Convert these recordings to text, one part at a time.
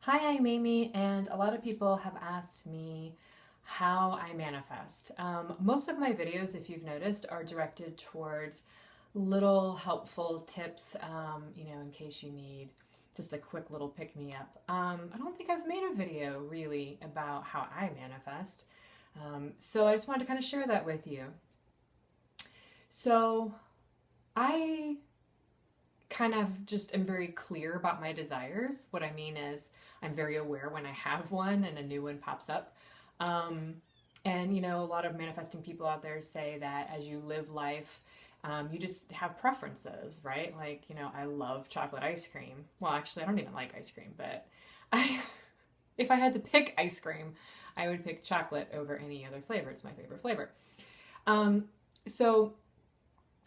Hi, I'm Amy, and a lot of people have asked me how I manifest. Most of my videos, if you've noticed, are directed towards little helpful tips, in case you need just a quick little pick-me-up. I don't think I've made a video really about how I manifest, so I just wanted to kind of share that with you. So I kind of just am very clear about my desires. What I mean is I'm very aware when I have one and a new one pops up. A lot of manifesting people out there say that as you live life, you just have preferences, right? Like, I love chocolate ice cream. Well, actually, I don't even like ice cream, but if I had to pick ice cream, I would pick chocolate over any other flavor. It's my favorite flavor. So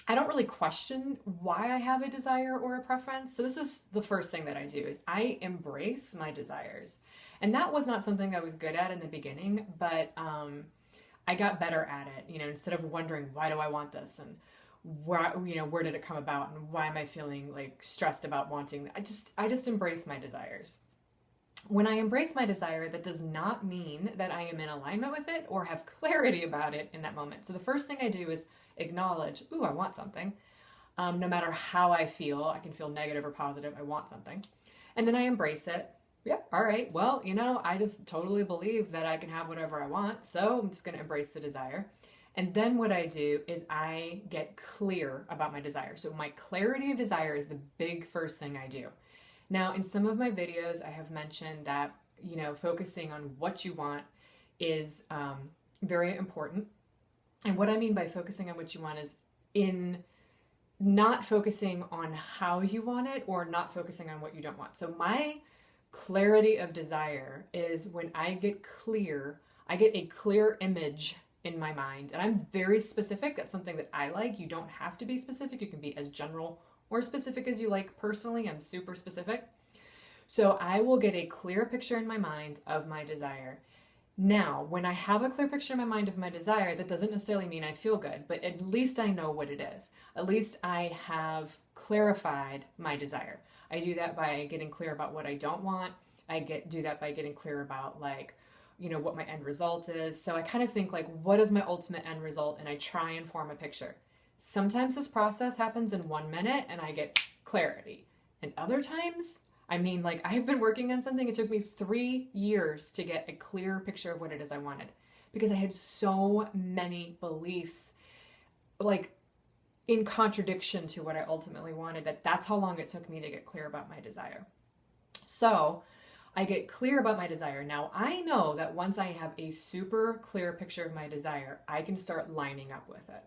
I don't really question why I have a desire or a preference. So this is the first thing that I do is I embrace my desires. And that was not something I was good at in the beginning, but I got better at it, instead of wondering, why do I want this? And where did it come about? And why am I feeling like stressed about wanting? I just embrace my desires. When I embrace my desire, that does not mean that I am in alignment with it or have clarity about it in that moment. So the first thing I do is acknowledge, ooh, I want something. No matter how I feel, I can feel negative or positive, I want something. And then I embrace it. Yep, all right, well, I just totally believe that I can have whatever I want, so I'm just going to embrace the desire. And then what I do is I get clear about my desire. So my clarity of desire is the big first thing I do. Now, in some of my videos, I have mentioned that, focusing on what you want is very important. And what I mean by focusing on what you want is in not focusing on how you want it or not focusing on what you don't want. So my clarity of desire is when I get clear, I get a clear image in my mind. And I'm very specific. That's something that I like. You don't have to be specific. You can be as general or specific as you like. Personally, I'm super specific. So I will get a clear picture in my mind of my desire. Now, when I have a clear picture in my mind of my desire, that doesn't necessarily mean I feel good, but at least I know what it is. At least I have clarified my desire. I do that by getting clear about what I don't want. Do that by getting clear about what my end result is. So I kind of think what is my ultimate end result? And I try and form a picture. Sometimes this process happens in 1 minute and I get clarity. And other times, I've been working on something. It took me 3 years to get a clear picture of what it is I wanted because I had so many beliefs, in contradiction to what I ultimately wanted, that's how long it took me to get clear about my desire. So I get clear about my desire. Now, I know that once I have a super clear picture of my desire, I can start lining up with it.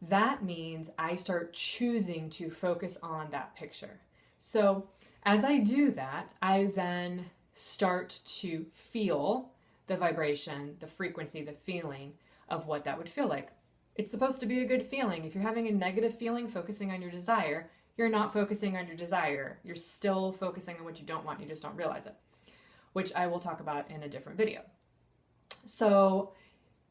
That means I start choosing to focus on that picture. So as I do that, I then start to feel the vibration, the frequency, the feeling of what that would feel like. It's supposed to be a good feeling. If you're having a negative feeling focusing on your desire, you're not focusing on your desire. You're still focusing on what you don't want. You just don't realize it, which I will talk about in a different video. So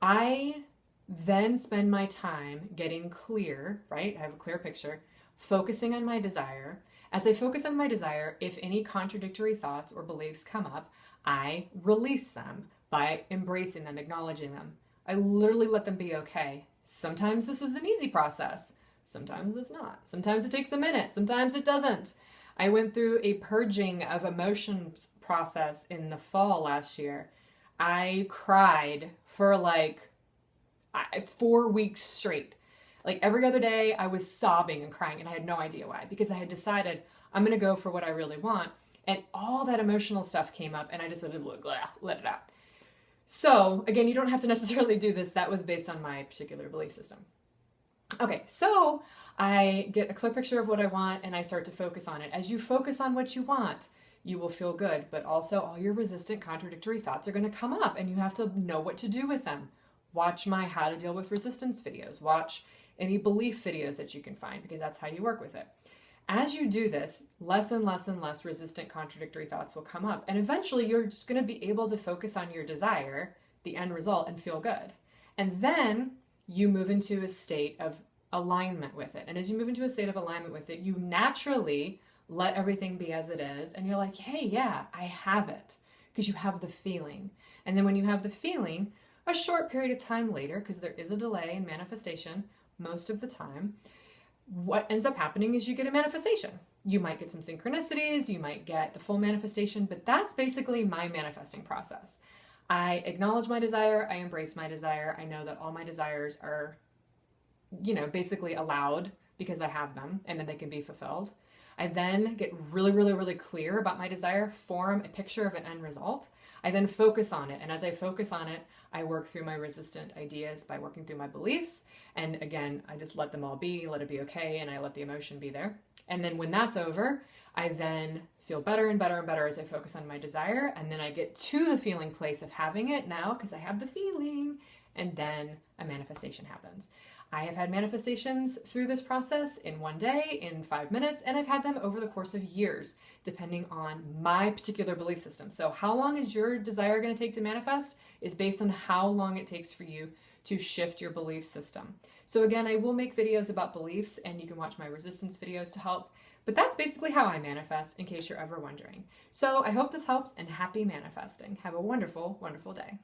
I then spend my time getting clear, right? I have a clear picture, focusing on my desire. As I focus on my desire, if any contradictory thoughts or beliefs come up, I release them by embracing them, acknowledging them. I literally let them be okay. Sometimes this is an easy process. Sometimes it's not. Sometimes it takes a minute. Sometimes it doesn't. I went through a purging of emotions process in the fall last year. I cried for 4 weeks straight. Every other day I was sobbing and crying and I had no idea why, because I had decided I'm going to go for what I really want. And all that emotional stuff came up and I just let it out. So again, you don't have to necessarily do this. That was based on my particular belief system. Okay, so I get a clear picture of what I want and I start to focus on it. As you focus on what you want, you will feel good, but also all your resistant, contradictory thoughts are going to come up and you have to know what to do with them. Watch my How to Deal with Resistance videos. Watch any belief videos that you can find because that's how you work with it. As you do this, less and less and less resistant, contradictory thoughts will come up. And eventually you're just going to be able to focus on your desire, the end result, and feel good. And then you move into a state of alignment with it. And as you move into a state of alignment with it, you naturally let everything be as it is. And you're like, hey, yeah, I have it. because you have the feeling. And then when you have the feeling, a short period of time later, because there is a delay in manifestation most of the time, what ends up happening is you get a manifestation. You might get some synchronicities, you might get the full manifestation, but that's basically my manifesting process. I acknowledge my desire, I embrace my desire, I know that all my desires are, basically allowed because I have them, and then they can be fulfilled. I then get really clear about my desire, form a picture of an end result. I then focus on it, and as I focus on it, I work through my resistant ideas by working through my beliefs. And again, I just let them all be, let it be okay, and I let the emotion be there. And then when that's over, I then feel better and better and better as I focus on my desire, and then I get to the feeling place of having it now because I have the feeling, and then a manifestation happens. I have had manifestations through this process in one day, in 5 minutes, and I've had them over the course of years, depending on my particular belief system. So how long is your desire going to take to manifest is based on how long it takes for you to shift your belief system. So again, I will make videos about beliefs, and you can watch my resistance videos to help, but that's basically how I manifest, in case you're ever wondering. So I hope this helps, and happy manifesting. Have a wonderful, wonderful day.